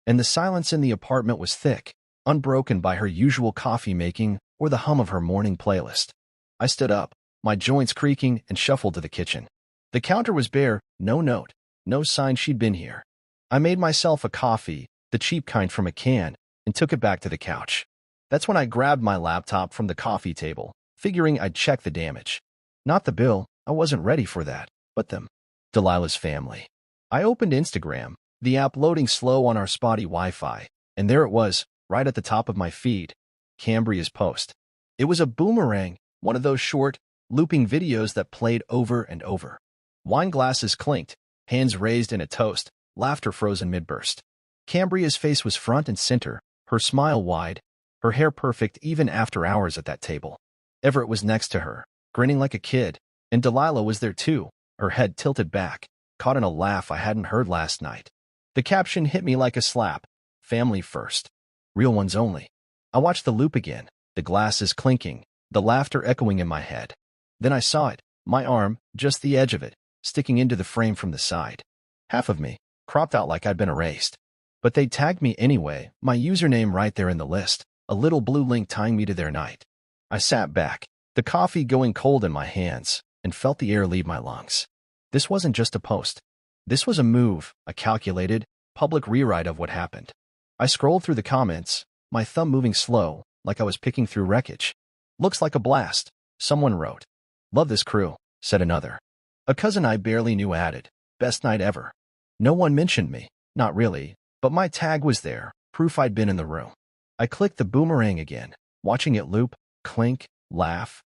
And the silence in the apartment was thick, unbroken by her usual coffee making or the hum of her morning playlist. I stood up, my joints creaking, and shuffled to the kitchen. The counter was bare, no note, no sign she'd been here. I made myself a coffee, the cheap kind from a can, and took it back to the couch. That's when I grabbed my laptop from the coffee table, figuring I'd check the damage. Not the bill, I wasn't ready for that, but them. Delilah's family. I opened Instagram, the app loading slow on our spotty Wi-Fi, and there it was, right at the top of my feed, Cambria's post. It was a boomerang, one of those short, looping videos that played over and over. Wine glasses clinked, hands raised in a toast, laughter frozen mid-burst. Cambria's face was front and center, her smile wide, her hair perfect even after hours at that table. Everett was next to her, grinning like a kid, and Delilah was there too, her head tilted back, caught in a laugh I hadn't heard last night. The caption hit me like a slap, family first. Real ones only. I watched the loop again, the glasses clinking, the laughter echoing in my head. Then I saw it, my arm, just the edge of it, sticking into the frame from the side. Half of me, cropped out like I'd been erased. But they tagged me anyway, my username right there in the list, a little blue link tying me to their night. I sat back, the coffee going cold in my hands, and felt the air leave my lungs. This wasn't just a post. This was a move, a calculated, public rewrite of what happened. I scrolled through the comments, my thumb moving slow, like I was picking through wreckage. Looks like a blast, someone wrote. Love this crew, said another. A cousin I barely knew added, best night ever. No one mentioned me, not really, but my tag was there, proof I'd been in the room. I clicked the boomerang again, watching it loop, clink, laugh,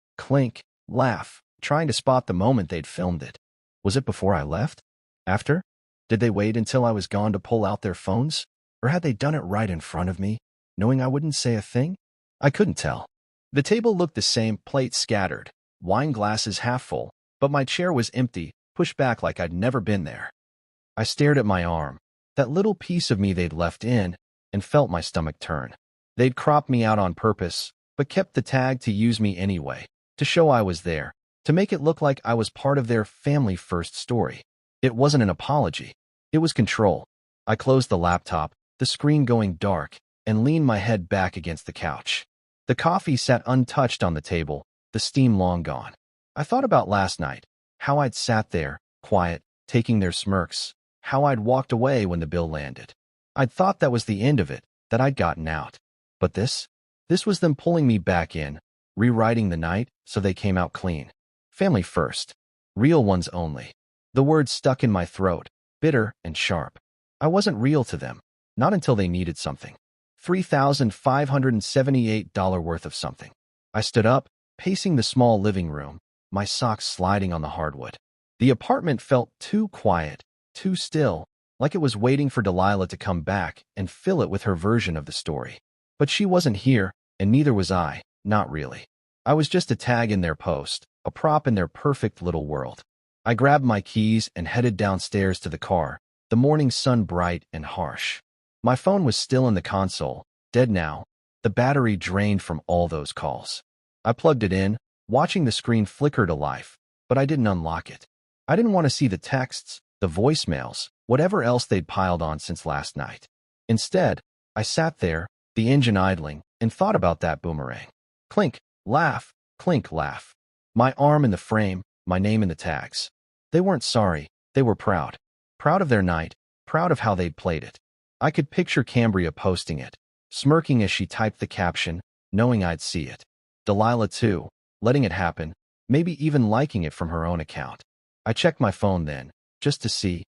trying to spot the moment they'd filmed it. Was it before I left? After? Did they wait until I was gone to pull out their phones? Or had they done it right in front of me, knowing I wouldn't say a thing? I couldn't tell. The table looked the same, plates scattered, wine glasses half full, but my chair was empty, pushed back like I'd never been there. I stared at my arm, that little piece of me they'd left in, and felt my stomach turn. They'd cropped me out on purpose, but kept the tag to use me anyway, to show I was there, to make it look like I was part of their family-first story. It wasn't an apology. It was control. I closed the laptop, the screen going dark, and leaned my head back against the couch. The coffee sat untouched on the table, the steam long gone. I thought about last night, how I'd sat there, quiet, taking their smirks, how I'd walked away when the bill landed. I'd thought that was the end of it, that I'd gotten out. But this was them pulling me back in, rewriting the night so they came out clean. Family first. Real ones only. The words stuck in my throat, bitter and sharp. I wasn't real to them, not until they needed something. $3,578 worth of something. I stood up, pacing the small living room, my socks sliding on the hardwood. The apartment felt too quiet, too still, like it was waiting for Delilah to come back and fill it with her version of the story. But she wasn't here, and neither was I, not really. I was just a tag in their post, a prop in their perfect little world. I grabbed my keys and headed downstairs to the car, the morning sun bright and harsh. My phone was still in the console, dead now, The battery drained from all those calls. I plugged it in, watching the screen flicker to life, but I didn't unlock it. I didn't want to see the texts, the voicemails, whatever else they'd piled on since last night. Instead, I sat there, the engine idling, and thought about that boomerang. Clink, laugh, clink, laugh. My arm in the frame, my name in the tags. They weren't sorry, they were proud. Proud of their night, proud of how they'd played it. I could picture Cambria posting it, smirking as she typed the caption, knowing I'd see it. Delilah too, letting it happen, maybe even liking it from her own account. I checked my phone then, just to see.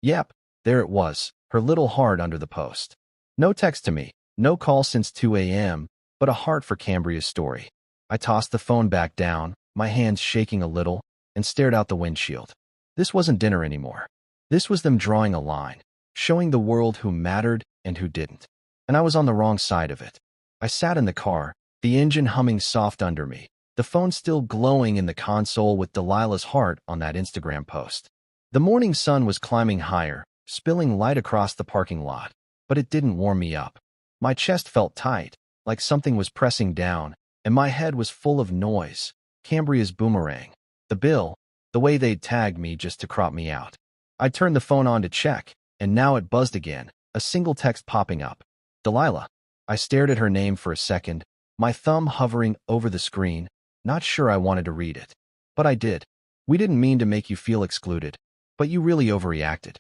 Yep, there it was, her little heart under the post. No text to me, no call since 2 a.m., but a heart for Cambria's story. I tossed the phone back down, my hands shaking a little, and stared out the windshield. This wasn't dinner anymore. This was them drawing a line, showing the world who mattered and who didn't. And I was on the wrong side of it. I sat in the car, the engine humming soft under me, the phone still glowing in the console with Delilah's heart on that Instagram post. The morning sun was climbing higher, spilling light across the parking lot, but it didn't warm me up. My chest felt tight, like something was pressing down, and my head was full of noise. Cambria's boomerang, the bill, the way they'd tagged me just to crop me out. I turned the phone on to check, and now it buzzed again, a single text popping up. Delilah. I stared at her name for a second, my thumb hovering over the screen, not sure I wanted to read it. But I did. We didn't mean to make you feel excluded, but you really overreacted.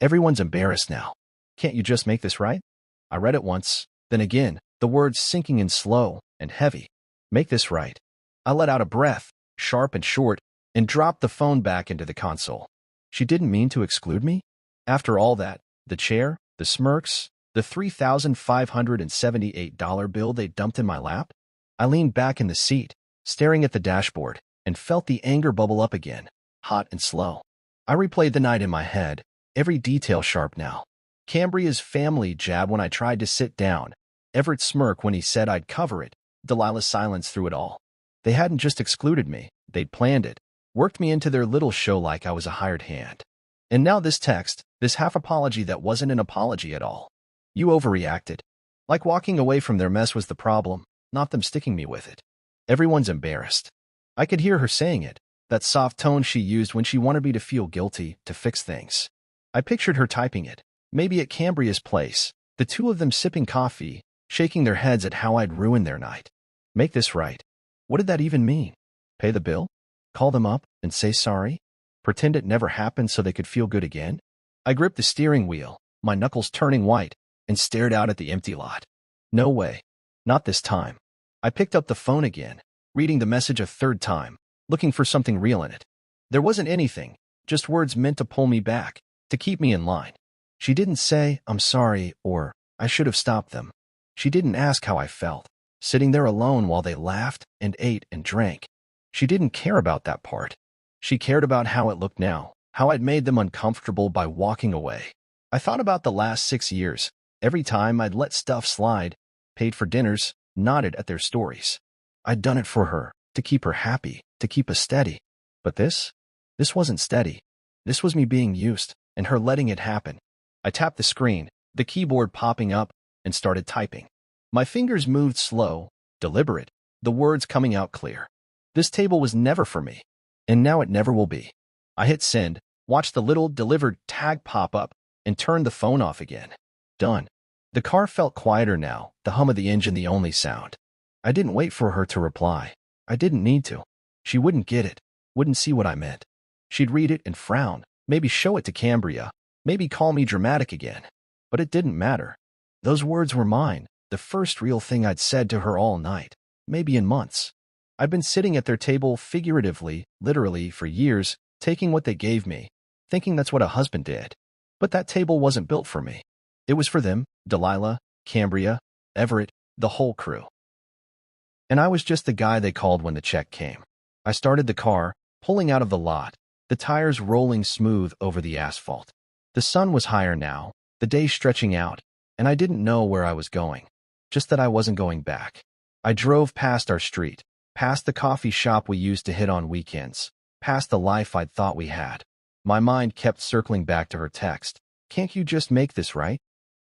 Everyone's embarrassed now. Can't you just make this right? I read it once, then again, the words sinking in slow and heavy. Make this right. I let out a breath, sharp and short, and dropped the phone back into the console. She didn't mean to exclude me? After all that, the chair, the smirks, the $3,578 bill they dumped in my lap? I leaned back in the seat, staring at the dashboard, and felt the anger bubble up again, hot and slow. I replayed the night in my head, every detail sharp now. Cambria's family jab when I tried to sit down, Everett's smirk when he said I'd cover it, Delilah's silence through it all. They hadn't just excluded me, they'd planned it, worked me into their little show like I was a hired hand. And now this text, this half-apology that wasn't an apology at all. You overreacted. Like walking away from their mess was the problem, not them sticking me with it. Everyone's embarrassed. I could hear her saying it, that soft tone she used when she wanted me to feel guilty, to fix things. I pictured her typing it, maybe at Cambria's place, the two of them sipping coffee, shaking their heads at how I'd ruined their night. Make this right. What did that even mean? Pay the bill? Call them up and say sorry? Pretend it never happened so they could feel good again? I gripped the steering wheel, my knuckles turning white, and stared out at the empty lot. No way. Not this time. I picked up the phone again, reading the message a third time, looking for something real in it. There wasn't anything, just words meant to pull me back, to keep me in line. She didn't say, I'm sorry, or I should have stopped them. She didn't ask how I felt, sitting there alone while they laughed and ate and drank. She didn't care about that part. She cared about how it looked now, how I'd made them uncomfortable by walking away. I thought about the last 6 years. Every time I'd let stuff slide, paid for dinners, nodded at their stories. I'd done it for her, to keep her happy, to keep us steady. But this wasn't steady. This was me being used, and her letting it happen. I tapped the screen, the keyboard popping up, and started typing. My fingers moved slow, deliberate, the words coming out clear. This table was never for me, and now it never will be. I hit send, watched the little delivered tag pop up, and turned the phone off again. Done. The car felt quieter now, the hum of the engine the only sound. I didn't wait for her to reply. I didn't need to. She wouldn't get it, wouldn't see what I meant. She'd read it and frown, maybe show it to Cambria, maybe call me dramatic again. But it didn't matter. Those words were mine, the first real thing I'd said to her all night, maybe in months. I'd been sitting at their table figuratively, literally, for years, taking what they gave me, thinking that's what a husband did. But that table wasn't built for me. It was for them, Delilah, Cambria, Everett, the whole crew. And I was just the guy they called when the check came. I started the car, pulling out of the lot, the tires rolling smooth over the asphalt. The sun was higher now, the day stretching out, and I didn't know where I was going, just that I wasn't going back. I drove past our street, past the coffee shop we used to hit on weekends, past the life I'd thought we had. My mind kept circling back to her text. Can't you just make this right?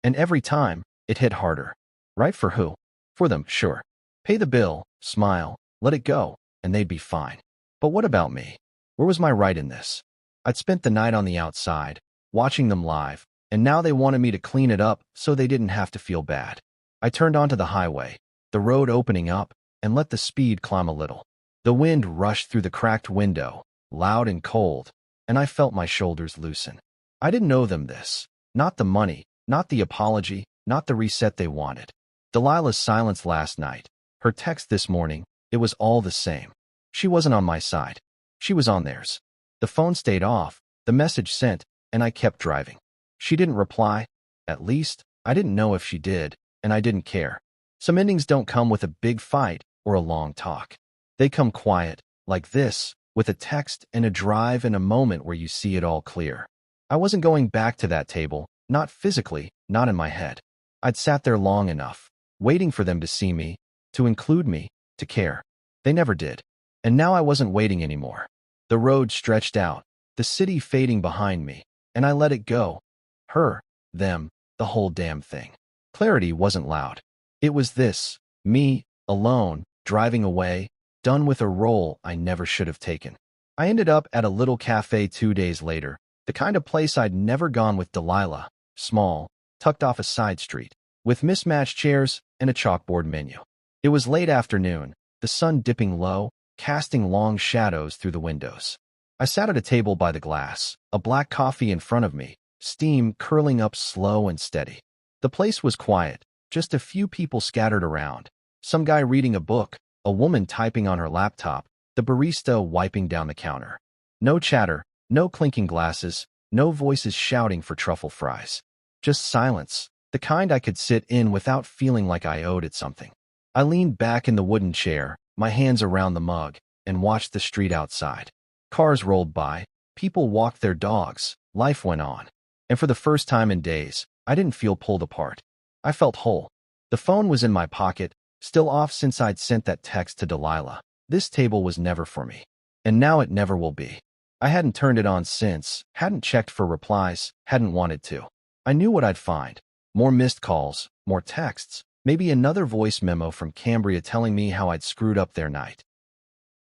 And every time, it hit harder. Right for who? For them, sure. Pay the bill, smile, let it go, and they'd be fine. But what about me? Where was my right in this? I'd spent the night on the outside, watching them live, and now they wanted me to clean it up so they didn't have to feel bad. I turned onto the highway, the road opening up, and let the speed climb a little. The wind rushed through the cracked window, loud and cold, and I felt my shoulders loosen. I didn't owe them this. Not the money, not the apology, not the reset they wanted. Delilah's silence last night, her text this morning, it was all the same. She wasn't on my side. She was on theirs. The phone stayed off, the message sent, and I kept driving. She didn't reply. At least, I didn't know if she did, and I didn't care. Some endings don't come with a big fight or a long talk. They come quiet, like this, with a text and a drive and a moment where you see it all clear. I wasn't going back to that table, not physically, not in my head. I'd sat there long enough, waiting for them to see me, to include me, to care. They never did. And now I wasn't waiting anymore. The road stretched out, the city fading behind me, and I let it go. Her, them, the whole damn thing. Clarity wasn't loud. It was this, me, alone, driving away, done with a role I never should have taken. I ended up at a little cafe 2 days later, the kind of place I'd never gone with Delilah, small, tucked off a side street, with mismatched chairs and a chalkboard menu. It was late afternoon, the sun dipping low, casting long shadows through the windows. I sat at a table by the glass, a black coffee in front of me, steam curling up slow and steady. The place was quiet, just a few people scattered around, some guy reading a book, a woman typing on her laptop, the barista wiping down the counter. No chatter, no clinking glasses, no voices shouting for truffle fries. Just silence, the kind I could sit in without feeling like I owed it something. I leaned back in the wooden chair, my hands around the mug, and watched the street outside. Cars rolled by, people walked their dogs, life went on. And for the first time in days, I didn't feel pulled apart. I felt whole. The phone was in my pocket, still off since I'd sent that text to Delilah. This table was never for me. And now it never will be. I hadn't turned it on since, hadn't checked for replies, hadn't wanted to. I knew what I'd find. More missed calls, more texts, maybe another voice memo from Cambria telling me how I'd screwed up their night.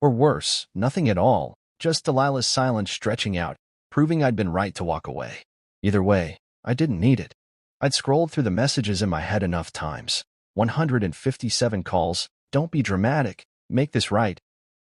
Or worse, nothing at all, just Delilah's silence stretching out, proving I'd been right to walk away. Either way, I didn't need it. I'd scrolled through the messages in my head enough times. 157 calls, don't be dramatic, make this right,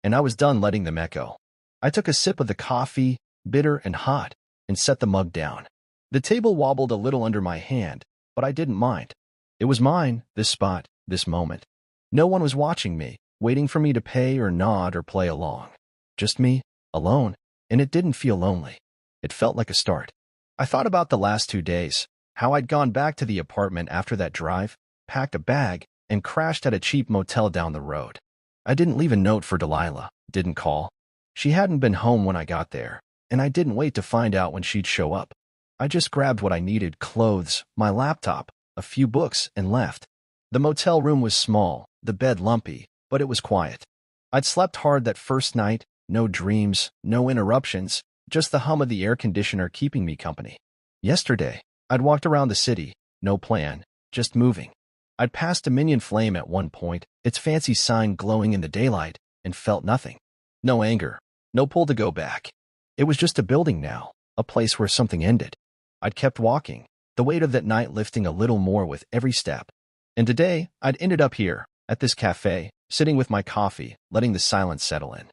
and I was done letting them echo. I took a sip of the coffee, bitter and hot, and set the mug down. The table wobbled a little under my hand, but I didn't mind. It was mine, this spot, this moment. No one was watching me, waiting for me to pay or nod or play along. Just me, alone, and it didn't feel lonely. It felt like a start. I thought about the last 2 days, how I'd gone back to the apartment after that drive, packed a bag, and crashed at a cheap motel down the road. I didn't leave a note for Delilah, didn't call. She hadn't been home when I got there, and I didn't wait to find out when she'd show up. I just grabbed what I needed, clothes, my laptop, a few books, and left. The motel room was small, the bed lumpy, but it was quiet. I'd slept hard that first night, no dreams, no interruptions, just the hum of the air conditioner keeping me company. Yesterday, I'd walked around the city, no plan, just moving. I'd passed Dominion Flame at one point, its fancy sign glowing in the daylight, and felt nothing. No anger, no pull to go back. It was just a building now, a place where something ended. I'd kept walking, the weight of that night lifting a little more with every step. And today, I'd ended up here, at this cafe, sitting with my coffee, letting the silence settle in.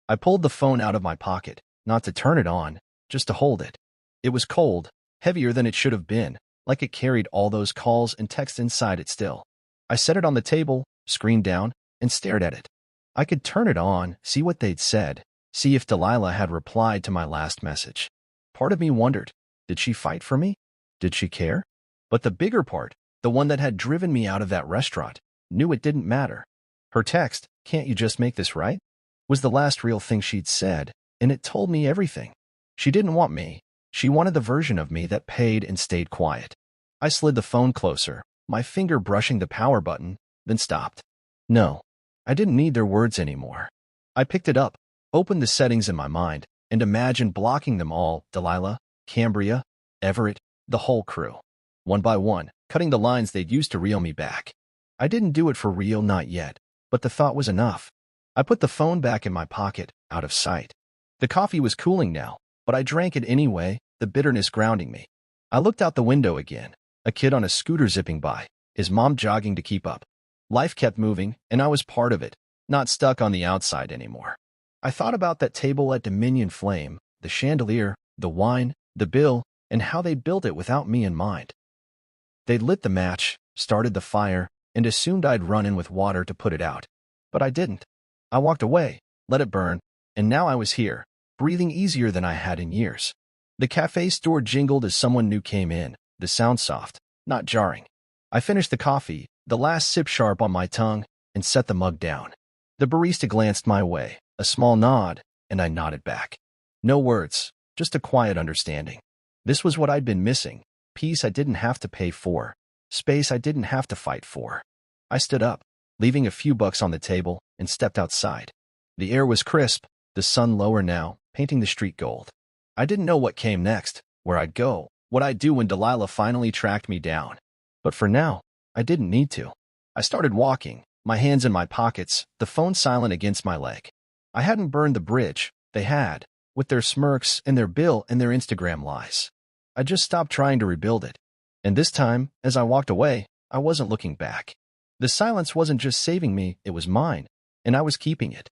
I pulled the phone out of my pocket, not to turn it on, just to hold it. It was cold, heavier than it should have been, like it carried all those calls and texts inside it still. I set it on the table, screen down, and stared at it. I could turn it on, see what they'd said, see if Delilah had replied to my last message. Part of me wondered, did she fight for me? Did she care? But the bigger part, the one that had driven me out of that restaurant, knew it didn't matter. Her text, "Can't you just make this right?" was the last real thing she'd said, and it told me everything. She didn't want me. She wanted the version of me that paid and stayed quiet. I slid the phone closer, my finger brushing the power button, then stopped. No, I didn't need their words anymore. I picked it up, opened the settings in my mind, and imagined blocking them all, Delilah, Cambria, Everett, the whole crew. One by one, cutting the lines they'd used to reel me back. I didn't do it for real, not yet, but the thought was enough. I put the phone back in my pocket, out of sight. The coffee was cooling now, but I drank it anyway, the bitterness grounding me. I looked out the window again, a kid on a scooter zipping by, his mom jogging to keep up. Life kept moving, and I was part of it, not stuck on the outside anymore. I thought about that table at Dominion Flame, the chandelier, the wine, the bill, and how they built it without me in mind. They'd lit the match, started the fire, and assumed I'd run in with water to put it out. But I didn't. I walked away, let it burn, and now I was here, breathing easier than I had in years. The cafe store jingled as someone new came in, the sound soft, not jarring. I finished the coffee, the last sip sharp on my tongue, and set the mug down. The barista glanced my way, a small nod, and I nodded back. No words, just a quiet understanding. This was what I'd been missing, peace I didn't have to pay for, space I didn't have to fight for. I stood up, leaving a few bucks on the table, and stepped outside. The air was crisp, the sun lower now, painting the street gold. I didn't know what came next, where I'd go, what I'd do when Delilah finally tracked me down. But for now, I didn't need to. I started walking, my hands in my pockets, the phone silent against my leg. I hadn't burned the bridge, they had, with their smirks and their bill and their Instagram lies. I just stopped trying to rebuild it. And this time, as I walked away, I wasn't looking back. The silence wasn't just saving me, it was mine, and I was keeping it.